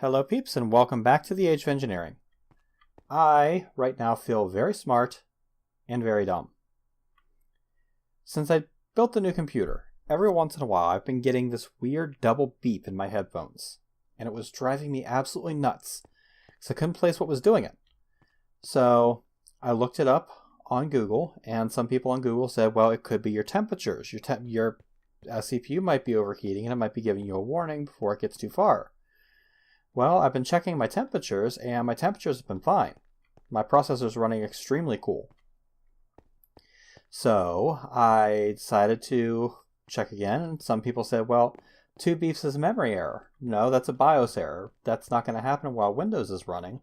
Hello peeps and welcome back to the Age of Engineering. I, right now, feel very smart and very dumb. Since I built the new computer, every once in a while I've been getting this weird double beep in my headphones, and it was driving me absolutely nuts, because I couldn't place what was doing it. So I looked it up on Google, and some people on Google said, well, it could be your temperatures. Your CPU might be overheating, and it might be giving you a warning before it gets too far. Well, I've been checking my temperatures, and my temperatures have been fine. My processor's running extremely cool. So I decided to check again, and some people said, well, 2 beeps is a memory error. No, that's a BIOS error. That's not going to happen while Windows is running.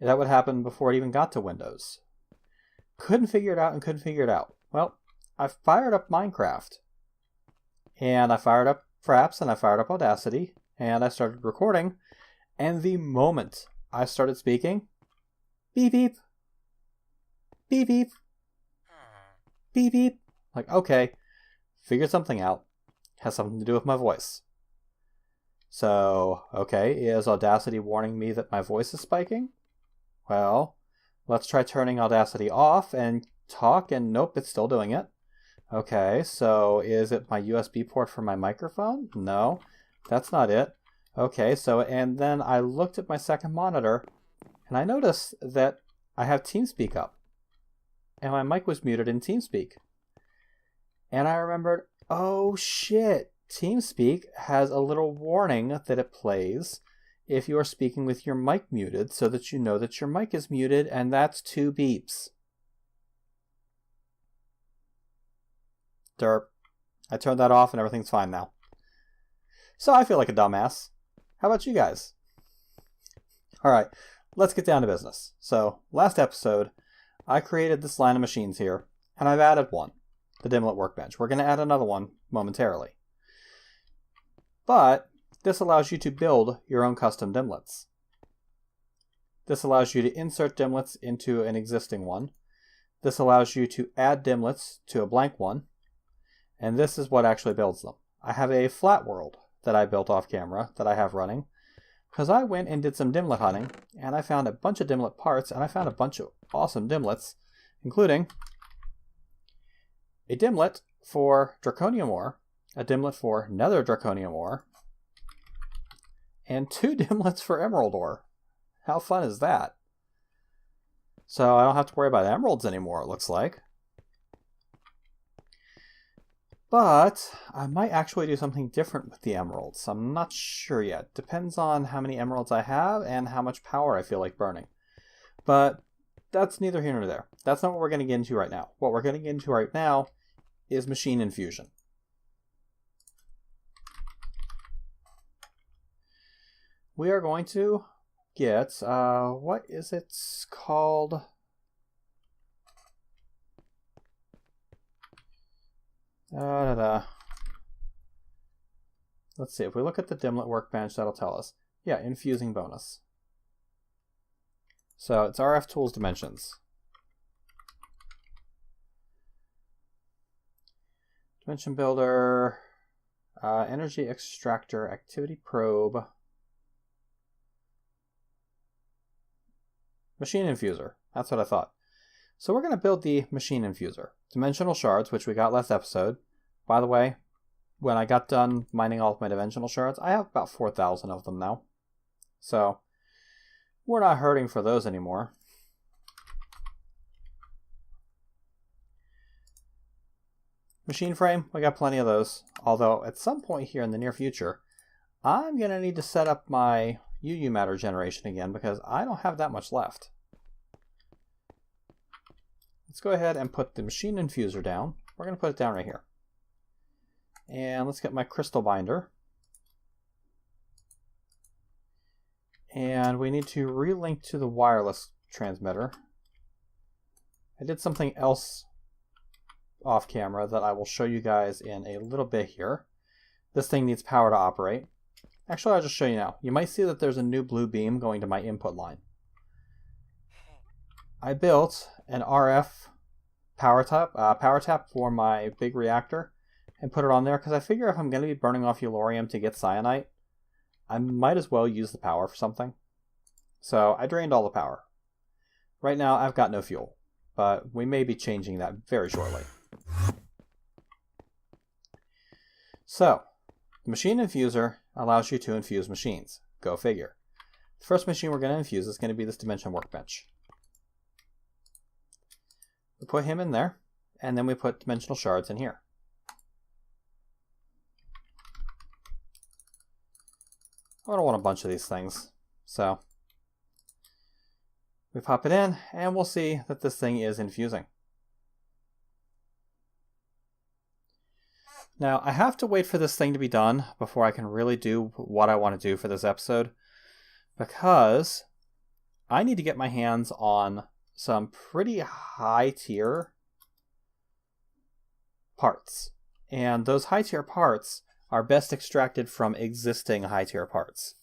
That would happen before it even got to Windows. Couldn't figure it out. Well, I fired up Minecraft, and I fired up Fraps, and I fired up Audacity, and I started recording. And the moment I started speaking, beep beep, beep beep, beep beep. Like, okay, figured something out. Has something to do with my voice. So, okay, is Audacity warning me that my voice is spiking? Well, let's try turning Audacity off and talk, and nope, it's still doing it. Okay, so is it my USB port for my microphone? No, that's not it. Okay, so, and then I looked at my second monitor, and I noticed that I have TeamSpeak up, and my mic was muted in TeamSpeak. And I remembered, oh shit, TeamSpeak has a little warning that it plays if you are speaking with your mic muted, so that you know that your mic is muted, and that's 2 beeps. Derp. I turned that off and everything's fine now. So I feel like a dumbass. How about you guys? Alright, let's get down to business. So, last episode, I created this line of machines here, and I've added one, the Dimlet Workbench. We're going to add another one momentarily. But, this allows you to build your own custom dimlets. This allows you to insert dimlets into an existing one. This allows you to add dimlets to a blank one. And this is what actually builds them. I have a flat world that I built off camera that I have running, because I went and did some dimlet hunting, and I found a bunch of dimlet parts, and I found a bunch of awesome dimlets, including a dimlet for draconium ore, a dimlet for nether draconium ore, and 2 dimlets for emerald ore. How fun is that? So I don't have to worry about emeralds anymore, it looks like. But I might actually do something different with the emeralds. I'm not sure yet. Depends on how many emeralds I have and how much power I feel like burning. But that's neither here nor there. That's not what we're going to get into right now. What we're going to get into right now is machine infusion. We are going to get, what is it called? Let's see, if we look at the Dimlet Workbench, that'll tell us. Yeah, infusing bonus. So it's RF Tools Dimensions. Dimension Builder, Energy Extractor, Activity Probe, Machine Infuser. That's what I thought. So we're going to build the Machine Infuser. Dimensional shards, which we got last episode. By the way, when I got done mining all of my dimensional shards, I have about 4,000 of them now. So we're not hurting for those anymore. Machine frame, we got plenty of those. Although at some point here in the near future, I'm going to need to set up my UU matter generation again, because I don't have that much left. Let's go ahead and put the machine infuser down. We're going to put it down right here. And let's get my crystal binder. And we need to relink to the wireless transmitter. I did something else off camera that I will show you guys in a little bit here. This thing needs power to operate. Actually, I'll just show you now. You might see that there's a new blue beam going to my input line. I built an RF power tap for my big reactor and put it on there because I figure if I'm going to be burning off Yellorium to get cyanite, I might as well use the power for something. So I drained all the power. Right now I've got no fuel, but we may be changing that very shortly. So, the machine infuser allows you to infuse machines. Go figure. The first machine we're going to infuse is going to be this dimension workbench. We put him in there, and then we put dimensional shards in here. I don't want a bunch of these things, so we pop it in, and we'll see that this thing is infusing. Now, I have to wait for this thing to be done before I can really do what I want to do for this episode, because I need to get my hands on some pretty high tier parts. And those high tier parts are best extracted from existing high tier parts.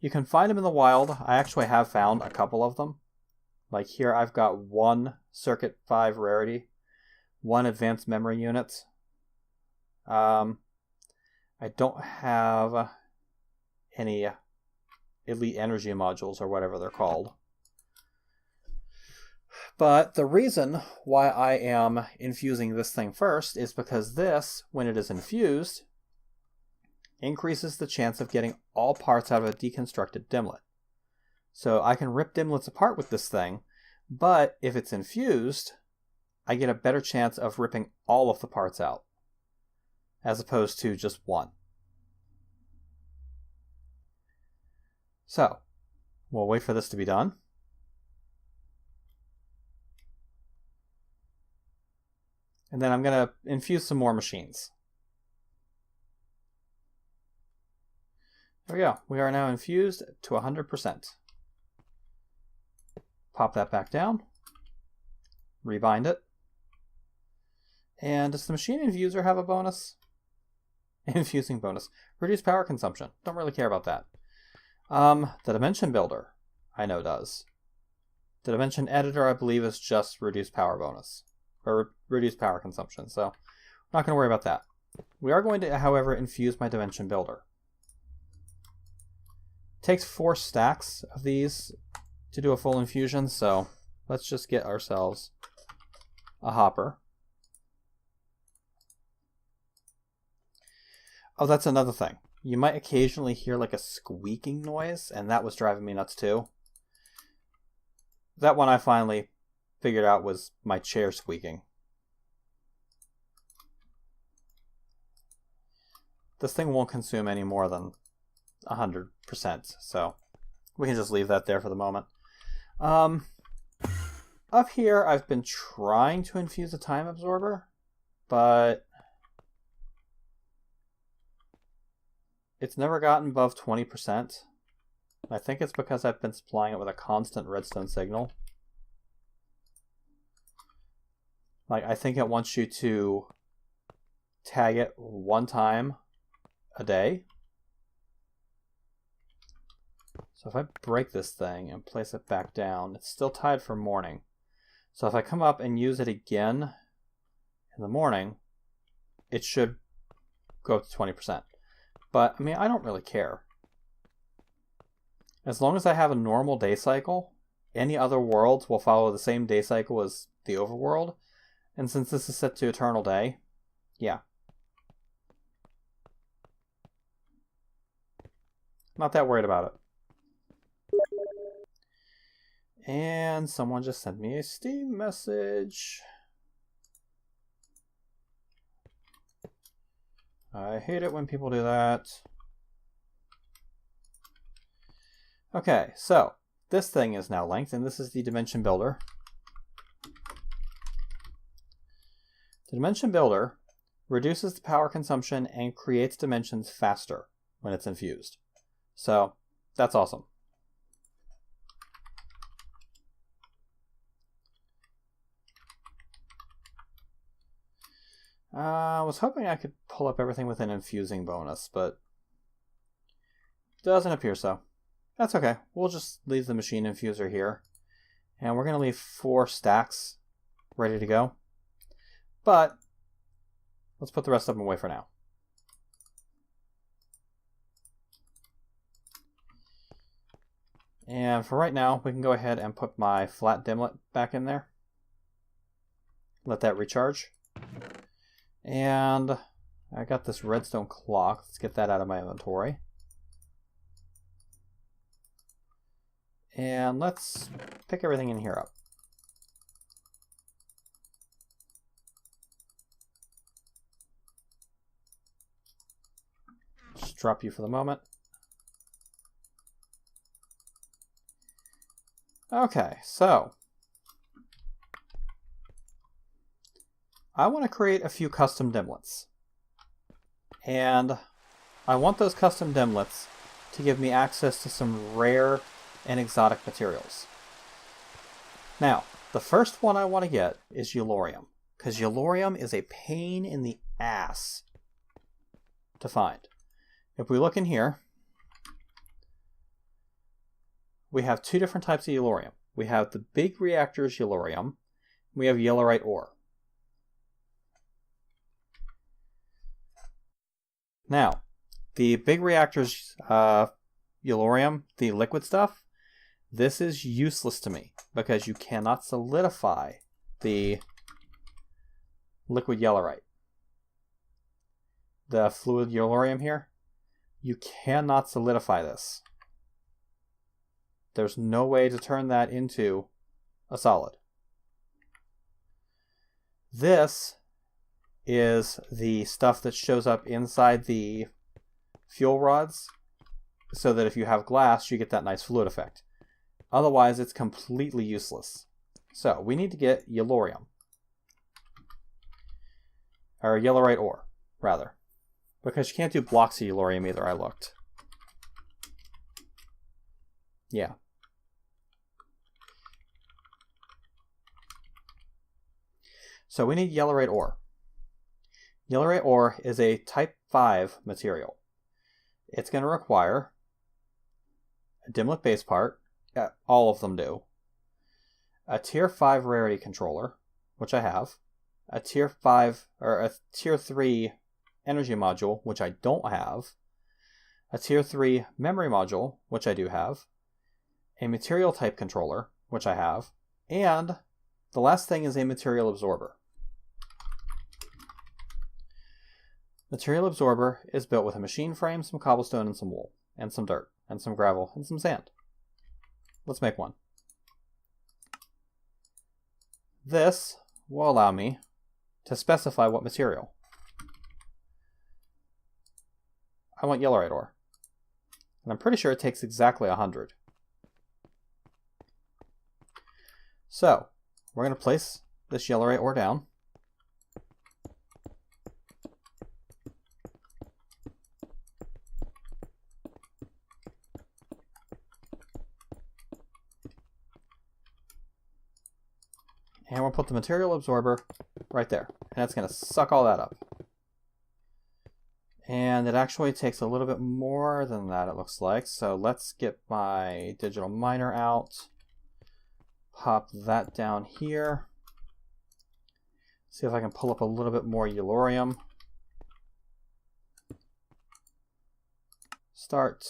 You can find them in the wild. I actually have found a couple of them. Like here I've got one Circuit 5 rarity, one advanced memory unit. I don't have any elite energy modules or whatever they're called. But the reason why I am infusing this thing first is because this, when it is infused, increases the chance of getting all parts out of a deconstructed dimlet. So I can rip dimlets apart with this thing, but if it's infused, I get a better chance of ripping all of the parts out, as opposed to just one. So, we'll wait for this to be done. And then I'm going to infuse some more machines. There we go. We are now infused to 100%. Pop that back down. Rebind it. And does the machine infuser have a bonus? Infusing bonus. Reduce power consumption. Don't really care about that. The dimension builder, I know does. The dimension editor, I believe, is just reduce power bonus. Or reduce power consumption, so I'm not going to worry about that. We are going to, however, infuse my dimension builder. It takes 4 stacks of these to do a full infusion, so let's just get ourselves a hopper. Oh, that's another thing. You might occasionally hear like a squeaking noise, and that was driving me nuts too. That one I finally figured out was my chair squeaking. This thing won't consume any more than 100%, so we can just leave that there for the moment. Up here, I've been trying to infuse a time absorber, but it's never gotten above 20%. I think it's because I've been supplying it with a constant redstone signal. Like, I think it wants you to tag it 1 time a day. So if I break this thing and place it back down, it's still tied for morning. So if I come up and use it again in the morning, it should go up to 20%. But, I mean, I don't really care. As long as I have a normal day cycle, any other worlds will follow the same day cycle as the overworld. And since this is set to eternal day, yeah. Not that worried about it. And someone just sent me a Steam message. I hate it when people do that. Okay, so this thing is now linked, and this is the dimension builder. The dimension builder reduces the power consumption and creates dimensions faster when it's infused. So that's awesome. I was hoping I could pull up everything with an infusing bonus, but doesn't appear so. That's okay. We'll just leave the machine infuser here. And we're going to leave 4 stacks ready to go. But let's put the rest of them away for now. And for right now, we can go ahead and put my flat dimlet back in there. Let that recharge. And I got this redstone clock. Let's get that out of my inventory. And let's pick everything in here up. Just drop you for the moment. Okay, so I want to create a few custom dimlets. And I want those custom dimlets to give me access to some rare and exotic materials. Now, the first one I want to get is Yellorium, because Yellorium is a pain in the ass to find. If we look in here, we have two different types of Yellorium. We have the big reactors Yellorium, we have Yellorite ore. Now, the big reactors Yellorium, the liquid stuff, this is useless to me because you cannot solidify the liquid Yellorite. The fluid Yellorium here, you cannot solidify this. There's no way to turn that into a solid. This is the stuff that shows up inside the fuel rods, so that if you have glass, you get that nice fluid effect. Otherwise, it's completely useless. So, we need to get Yellorium. Or Yellorite ore, rather. Because you can't do blocks of Yellorium either, I looked. Yeah. So we need Yellorite ore. Yellorite ore is a type 5 material. It's going to require a dimlet base part, all of them do, a tier 5 rarity controller, which I have, a tier 5 or a tier 3 energy module, which I don't have, a tier 3 memory module, which I do have, a material type controller, which I have, and the last thing is a material absorber. Material absorber is built with a machine frame, some cobblestone, and some wool, and some dirt, and some gravel, and some sand. Let's make one. This will allow me to specify what material. I want Yellorite ore. And I'm pretty sure it takes exactly 100. So, we're going to place this Yellorite ore down. And we'll put the material absorber right there. And it's going to suck all that up. And it actually takes a little bit more than that, it looks like. So let's get my digital miner out. Pop that down here. See if I can pull up a little bit more Yellorium. Start.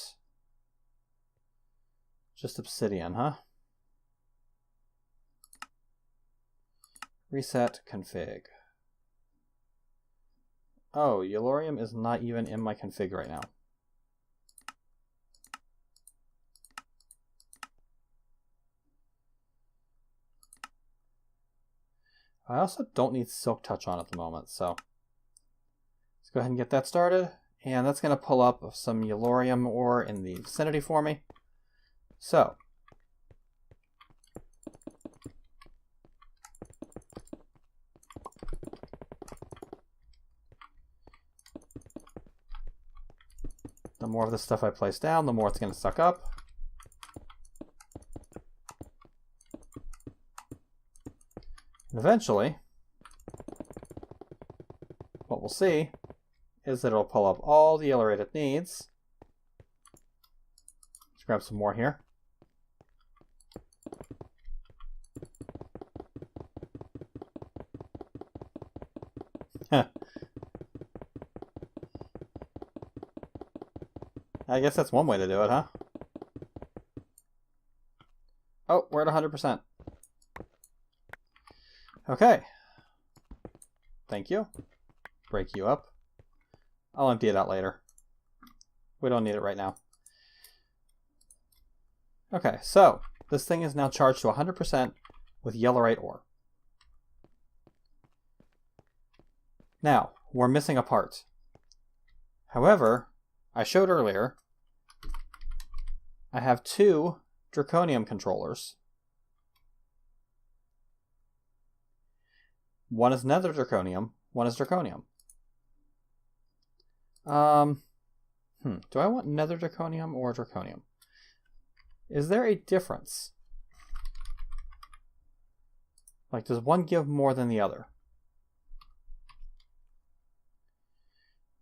Just obsidian, huh? Reset config. Oh, Yellorium is not even in my config right now. I also don't need Silk Touch on at the moment, so let's go ahead and get that started. And that's going to pull up some Yellorium ore in the vicinity for me. So, the more of the stuff I place down, the more it's going to suck up. And eventually, what we'll see is that it'll pull up all the Yellorite it needs. Let's grab some more here. I guess that's one way to do it, huh? Oh, we're at 100%. Okay. Thank you. Break you up. I'll empty it out later. We don't need it right now. Okay, so this thing is now charged to 100% with yellowite ore. Now, we're missing a part. However, I showed earlier, I have 2 draconium controllers. One is nether draconium, one is draconium. Do I want nether draconium or draconium? Is there a difference? Like, does one give more than the other?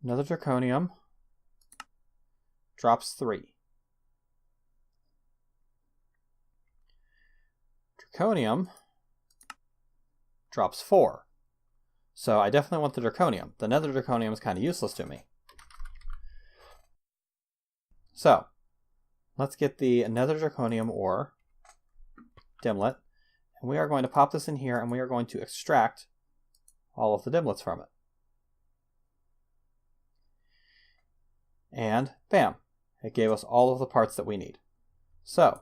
Nether draconium drops 3. Draconium drops 4. So I definitely want the draconium. The nether draconium is kind of useless to me. So let's get the nether draconium ore dimlet, and we are going to pop this in here, and we are going to extract all of the dimlets from it. And bam, it gave us all of the parts that we need. So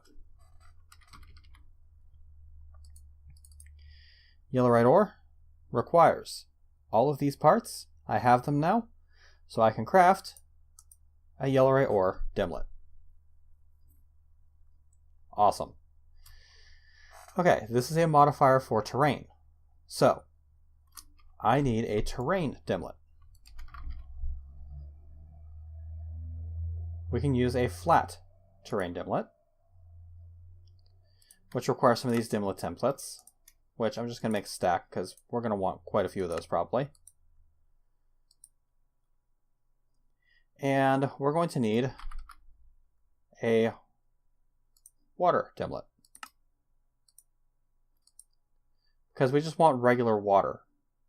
yellowite ore requires all of these parts. I have them now, so I can craft a yellowite ore dimlet. Awesome. Okay, this is a modifier for terrain. So I need a terrain dimlet. We can use a flat terrain dimlet, which requires some of these dimlet templates, which I'm just going to make a stack because we're going to want quite a few of those probably. And we're going to need a water dimlet, because we just want regular water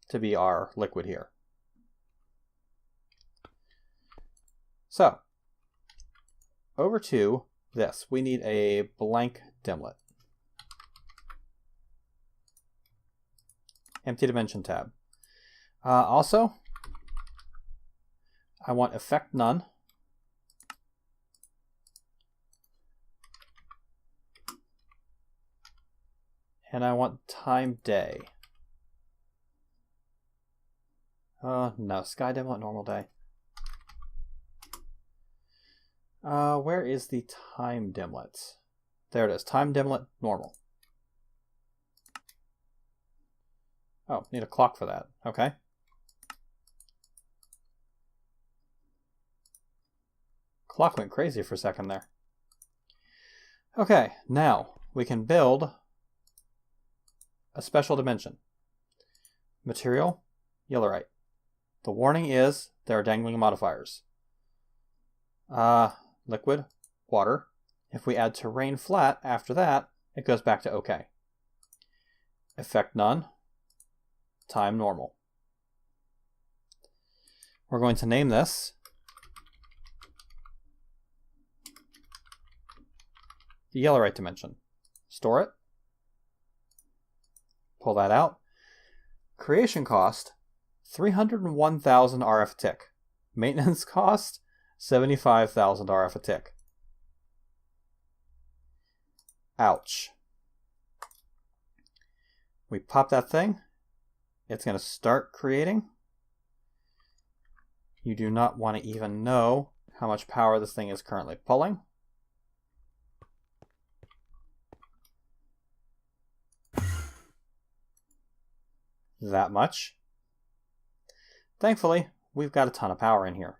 to be our liquid here. So over to this, we need a blank dimlet. Empty dimension tab. Also, I want effect none. And I want time day. No, sky dimlet, normal day. Where is the time dimlet? There it is, time dimlet, normal. Oh, need a clock for that. Okay. Clock went crazy for a second there. Okay, now we can build a special dimension. Material, yellowite. The warning is there are dangling modifiers. Liquid, water. If we add terrain flat after that, it goes back to OK. Effect none. Time normal. We're going to name this the yellowite dimension. Store it. Pull that out. Creation cost 301,000 RF tick. Maintenance cost 75,000 RF a tick. Ouch. We pop that thing. It's going to start creating. You do not want to even know how much power this thing is currently pulling. That much. Thankfully, we've got a ton of power in here.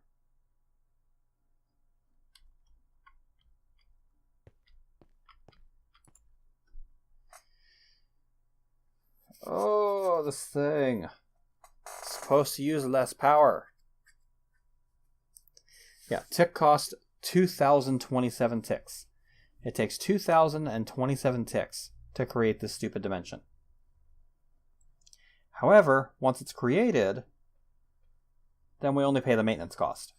Oh, this thing. It's supposed to use less power. Yeah, tick cost 2,027 ticks. It takes 2,027 ticks to create this stupid dimension. However, once it's created, then we only pay the maintenance cost.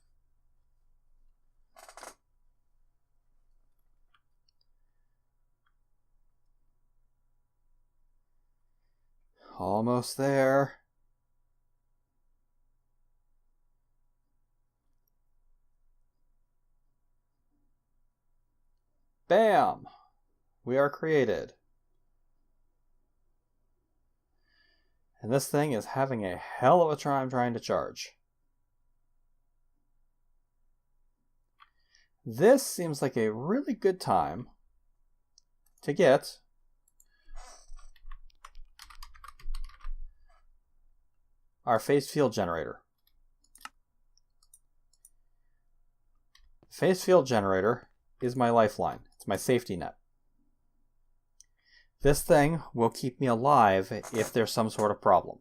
Almost there. Bam! We are created. And this thing is having a hell of a time trying to charge. This seems like a really good time to get our phase field generator. Phase field generator is my lifeline. It's my safety net. This thing will keep me alive if there's some sort of problem.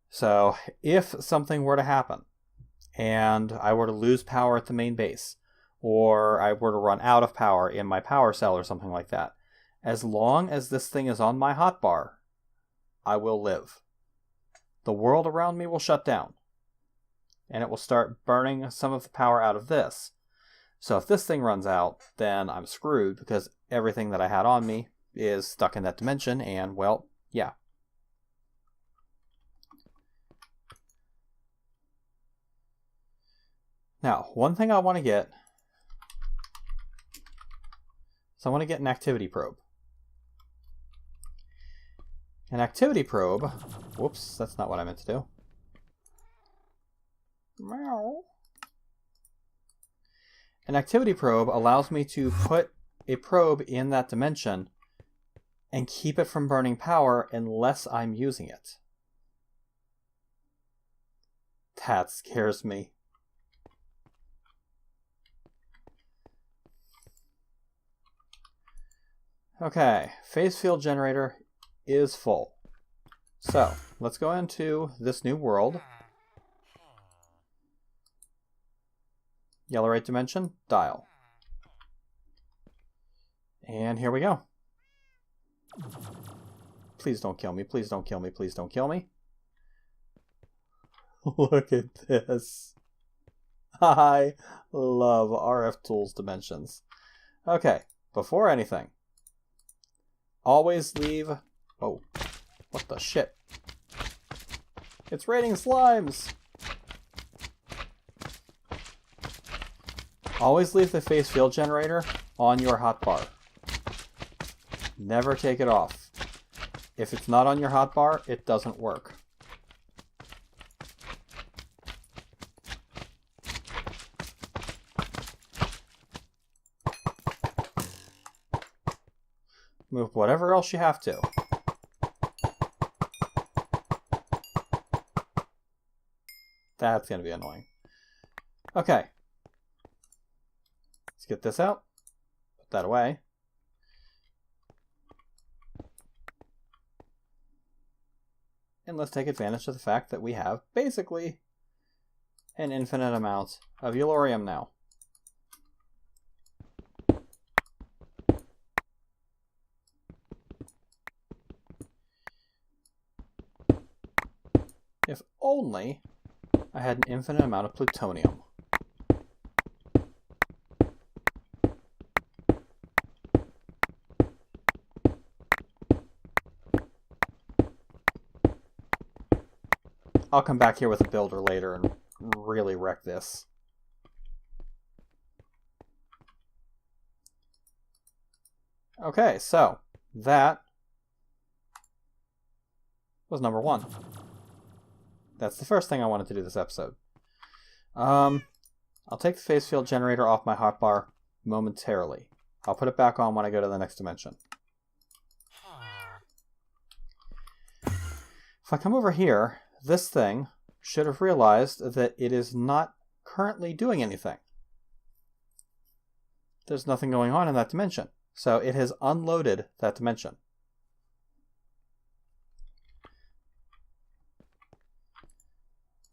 So if something were to happen and I were to lose power at the main base, or I were to run out of power in my power cell or something like that, as long as this thing is on my hotbar, I will live. The world around me will shut down, and it will start burning some of the power out of this. So if this thing runs out, then I'm screwed because everything that I had on me is stuck in that dimension, and, well, yeah. Now, one thing I want to get is I want to get an activity probe. An activity probe, whoops, that's not what I meant to do. Meow. An activity probe allows me to put a probe in that dimension and keep it from burning power unless I'm using it. That scares me. Okay, phase field generator is full. So, let's go into this new world. Yellow right dimension, dial. And here we go. Please don't kill me, please don't kill me, please don't kill me. Look at this. I love RF Tools dimensions. Okay, before anything, always leave... Oh, what the shit? It's raining slimes! Always leave the phase field generator on your hotbar. Never take it off. If it's not on your hotbar, it doesn't work. Move whatever else you have to. That's going to be annoying. Okay. Let's get this out. Put that away. And let's take advantage of the fact that we have basically an infinite amount of Eulorium now. If only I had an infinite amount of plutonium. I'll come back here with a builder later and really wreck this. Okay, so that was number one. That's the first thing I wanted to do this episode. I'll take the phase field generator off my hotbar momentarily. I'll put it back on when I go to the next dimension. If I come over here, this thing should have realized that it is not currently doing anything. There's nothing going on in that dimension. So it has unloaded that dimension.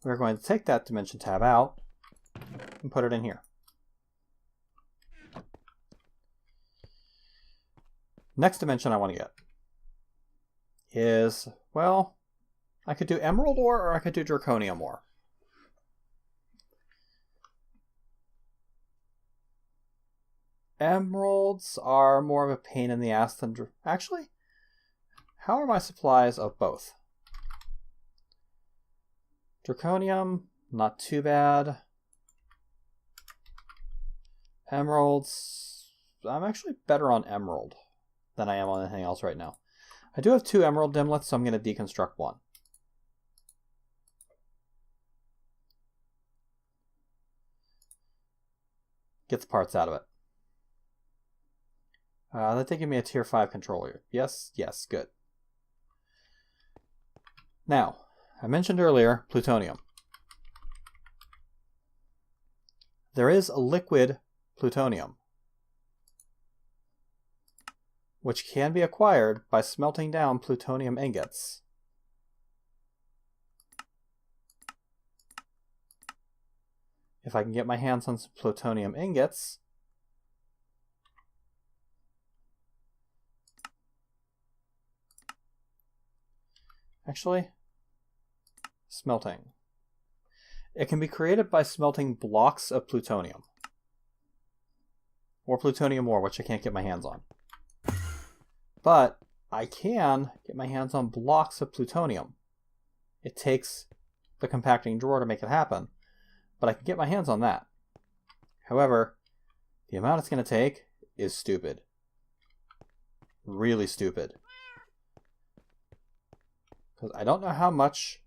We're going to take that dimension tab out and put it in here. Next dimension I want to get is, well, I could do emerald ore or I could do draconium ore. Emeralds are more of a pain in the ass than... Actually, how are my supplies of both? Draconium, not too bad. Emeralds, I'm actually better on emerald than I am on anything else right now. I do have 2 emerald dimlets, so I'm going to deconstruct 1. Get the parts out of it. That did give me a tier 5 controller. Yes, yes, good. Now, I mentioned earlier plutonium. There is a liquid plutonium, which can be acquired by smelting down plutonium ingots. If I can get my hands on some plutonium ingots, actually, smelting. It can be created by smelting blocks of plutonium. Or plutonium ore, which I can't get my hands on. But I can get my hands on blocks of plutonium. It takes the compacting drawer to make it happen, but I can get my hands on that. However, the amount it's going to take is stupid. Really stupid. Because I don't know how much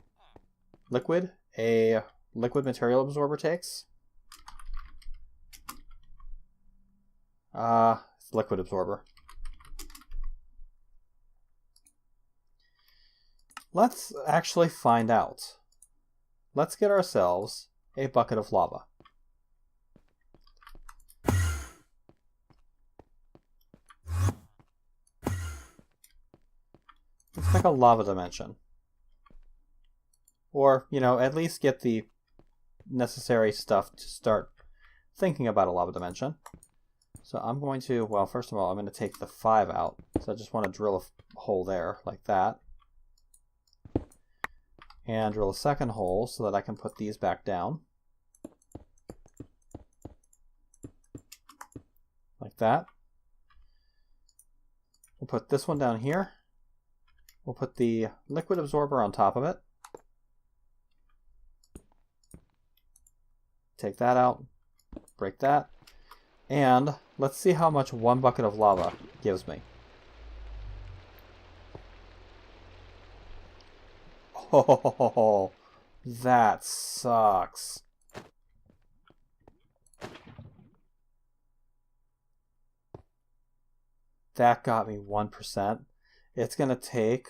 liquid a liquid material absorber takes. It's liquid absorber. Let's actually find out. Let's get ourselves a bucket of lava. Let's pick a lava dimension. Or, you know, at least get the necessary stuff to start thinking about a lava dimension. So I'm going to, well, first of all, I'm going to take the 5 out. So I just want to drill a hole there, like that. And drill a second hole so that I can put these back down. Like that. We'll put this one down here. We'll put the liquid absorber on top of it. Take that out. Break that. And let's see how much 1 bucket of lava gives me. Oh, that sucks. That got me 1%. It's going to take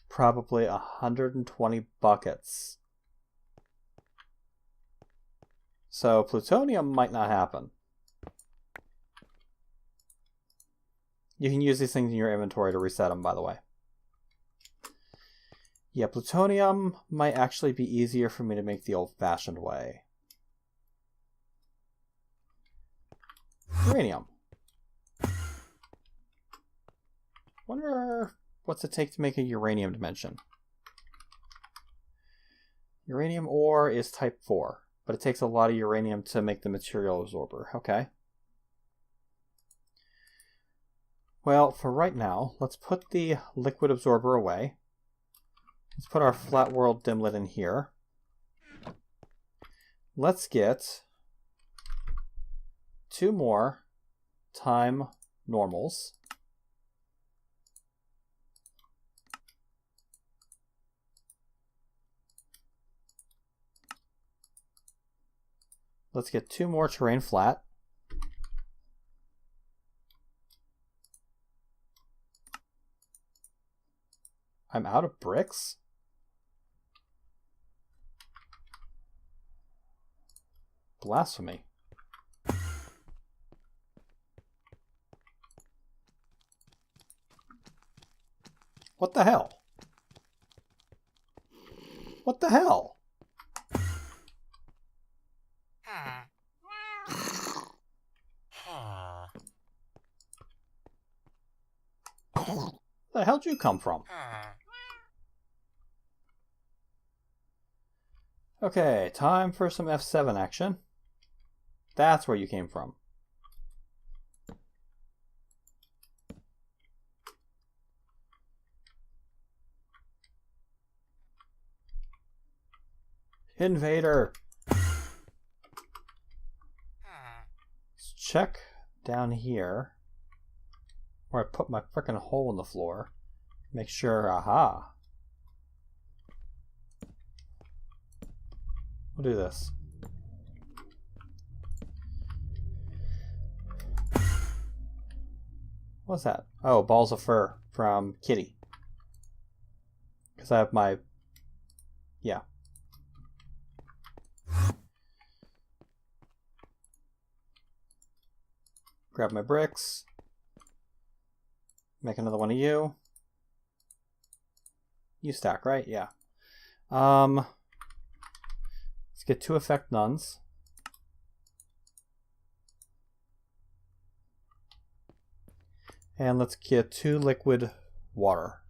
probably 120 buckets. So plutonium might not happen. You can use these things in your inventory to reset them, by the way. Yeah, plutonium might actually be easier for me to make the old-fashioned way. Uranium. Wonder what's it take to make a uranium dimension. Uranium ore is type 4, but it takes a lot of uranium to make the material absorber. Okay. Well, for right now, let's put the liquid absorber away. Let's put our flat world dimlet in here. Let's get 2 more time normals. Let's get 2 more terrain flat. I'm out of bricks? Blasphemy. What the hell? What the hell? Where the hell did you come from? Okay, time for some F7 action. That's where you came from. Invader! Let's check down here where I put my frickin' hole in the floor. Make sure, aha. We'll do this. What's that? Oh, balls of fur from Kitty. Because I have my... Yeah. Grab my bricks. Make another one of you. You stack, right? Yeah. Let's get 2 effect nuns. And let's get 2 liquid water.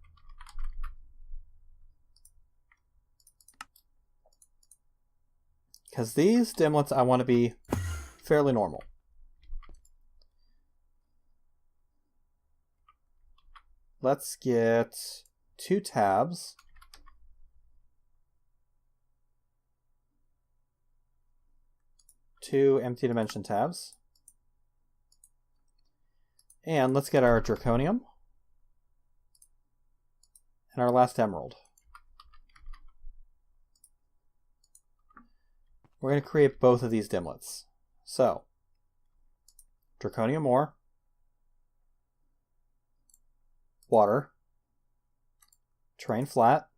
Because these dimlets I want to be fairly normal. Let's get 2 tabs. Two empty dimension tabs. And let's get our draconium. And our last emerald. We're going to create both of these dimlets. So, draconium ore. Water. Terrain flat.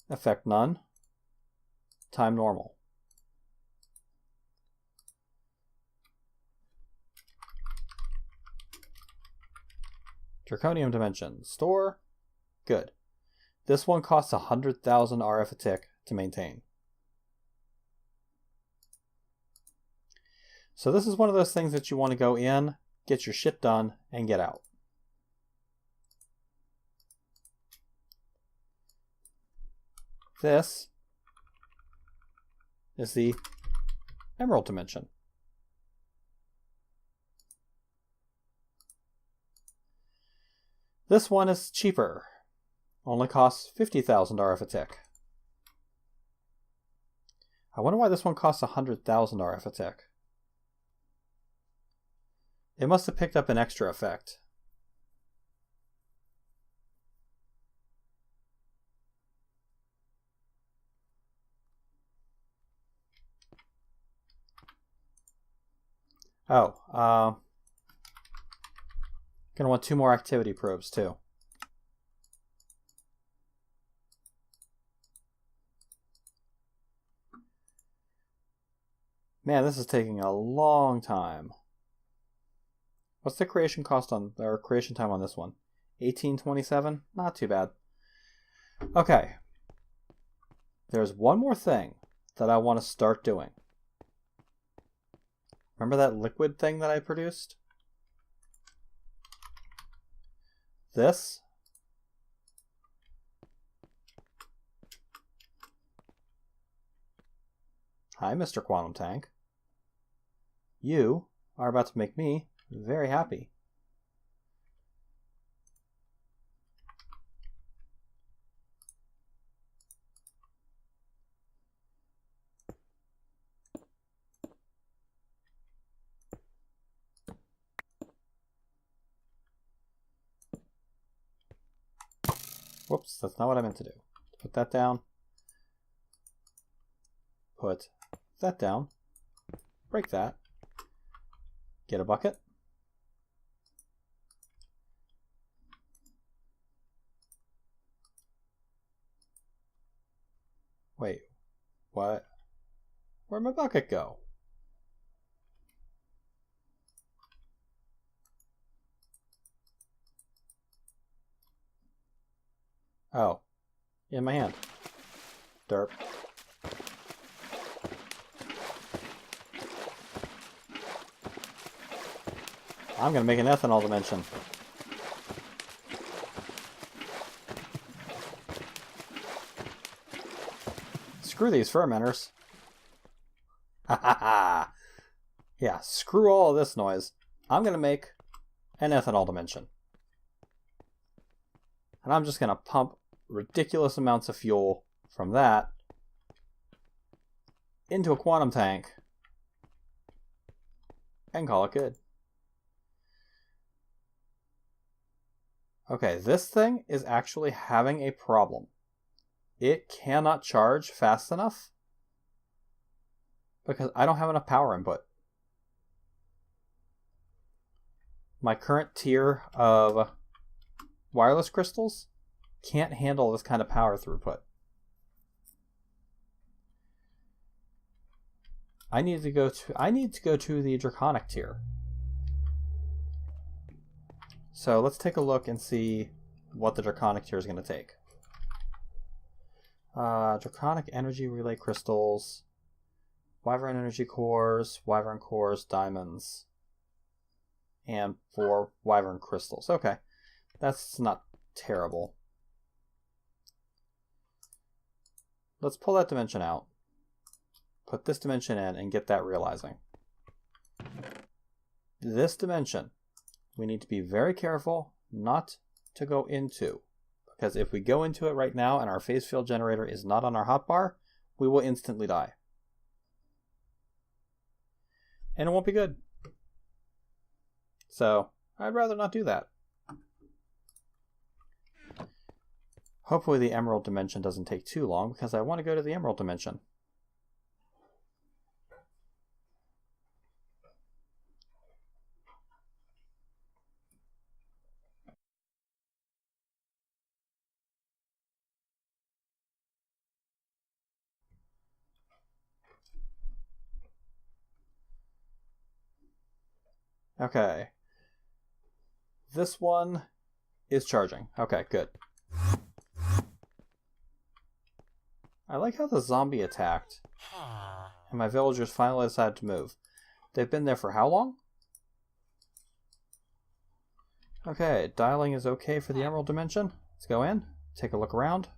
Effect none. Time normal. Draconium dimension. Store. Good. This one costs 100,000 RF a tick to maintain. So this is one of those things that you want to go in, get your shit done, and get out. This is the emerald dimension. This one is cheaper. Only costs 50,000 RF a tick. I wonder why this one costs 100,000 RF a tick. It must have picked up an extra effect. Oh, gonna want 2 more activity probes too. Man, this is taking a long time. What's the creation cost on, or creation time on this one? 1827? Not too bad. Okay. There's one more thing that I want to start doing. Remember that liquid thing that I produced? This. Hi, Mr. Quantum Tank. You are about to make me very happy. Whoops, that's not what I meant to do. Put that down. Put that down. Break that. Get a bucket. Wait, what? Where'd my bucket go? Oh, in my hand. Derp. I'm gonna make an ethanol dimension. Screw these fermenters. Ha ha ha! Yeah, screw all of this noise. I'm gonna make an ethanol dimension. And I'm just gonna pump ridiculous amounts of fuel from that into a quantum tank and call it good. Okay, this thing is actually having a problem. It cannot charge fast enough because I don't have enough power input. My current tier of wireless crystals can't handle this kind of power throughput. I need to go to the draconic tier. So let's take a look and see what the draconic tier is going to take. Draconic energy relay crystals, wyvern energy cores, diamonds, and 4 wyvern crystals. Okay, that's not terrible. Let's pull that dimension out, put this dimension in, and get that realizing. This dimension, we need to be very careful not to go into, because if we go into it right now and our phase field generator is not on our hotbar, we will instantly die. And it won't be good. So I'd rather not do that. Hopefully the emerald dimension doesn't take too long, because I want to go to the emerald dimension. Okay. This one is charging. Okay, good. I like how the zombie attacked, and my villagers finally decided to move. They've been there for how long? Okay, dialing is okay for the emerald dimension. Let's go in, take a look around.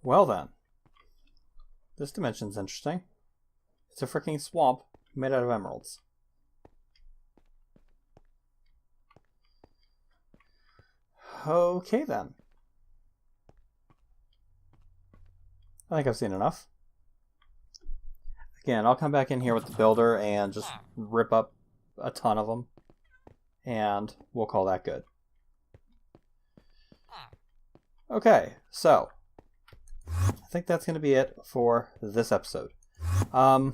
Well then. This dimension's interesting. It's a freaking swamp made out of emeralds. Okay then. I think I've seen enough. Again, I'll come back in here with the builder and just rip up a ton of them. And we'll call that good. Okay, so I think that's going to be it for this episode. Off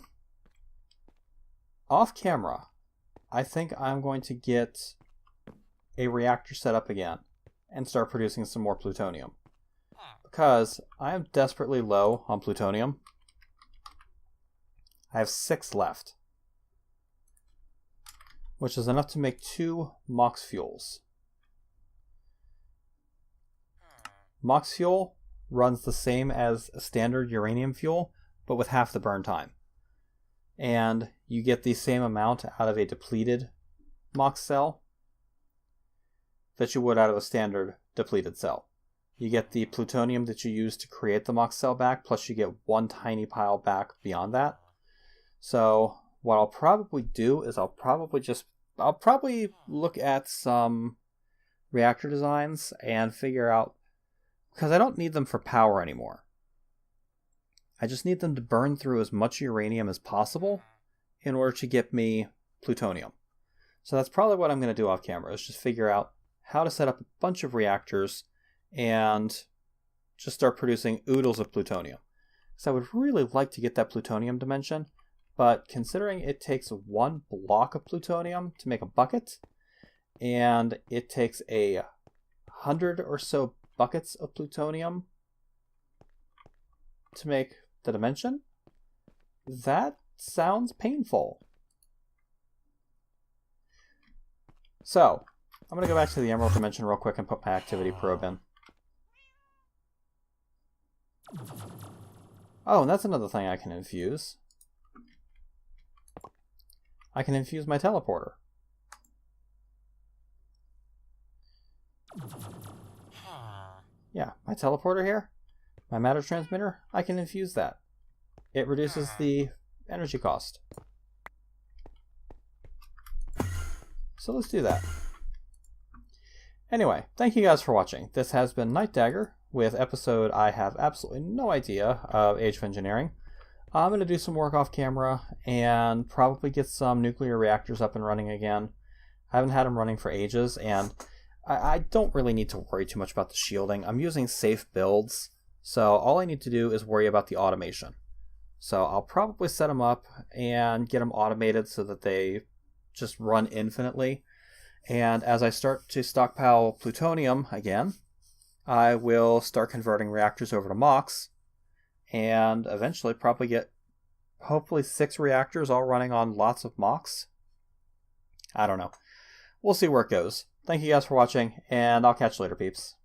camera, I think I'm going to get a reactor set up again and start producing some more plutonium, because I am desperately low on plutonium. I have 6 left, which is enough to make 2 mox fuels. Mox fuel runs the same as a standard uranium fuel, but with half the burn time. And you get the same amount out of a depleted mox cell that you would out of a standard depleted cell. You get the plutonium that you use to create the mox cell back, plus you get 1 tiny pile back beyond that. So what I'll probably do is I'll probably look at some reactor designs and figure out, because I don't need them for power anymore. I just need them to burn through as much uranium as possible in order to get me plutonium. So that's probably what I'm going to do off camera, is just figure out how to set up a bunch of reactors and just start producing oodles of plutonium. So I would really like to get that plutonium dimension, but considering it takes 1 block of plutonium to make a bucket, and it takes 100 or so buckets of plutonium to make the dimension, that sounds painful. So I'm going to go back to the emerald dimension real quick and put my activity probe in. Oh, and that's another thing I can infuse. I can infuse my teleporter. Yeah, my teleporter here, my matter transmitter, I can infuse that. It reduces the energy cost. So let's do that. Anyway, thank you guys for watching. This has been Night Dagger with episode I have absolutely no idea of Age of Engineering. I'm going to do some work off camera and probably get some nuclear reactors up and running again. I haven't had them running for ages, and I don't really need to worry too much about the shielding. I'm using safe builds, so all I need to do is worry about the automation. So I'll probably set them up and get them automated so that they just run infinitely. And as I start to stockpile plutonium again, I will start converting reactors over to MOX, and eventually probably get hopefully 6 reactors all running on lots of MOX. I don't know. We'll see where it goes. Thank you guys for watching, and I'll catch you later, peeps.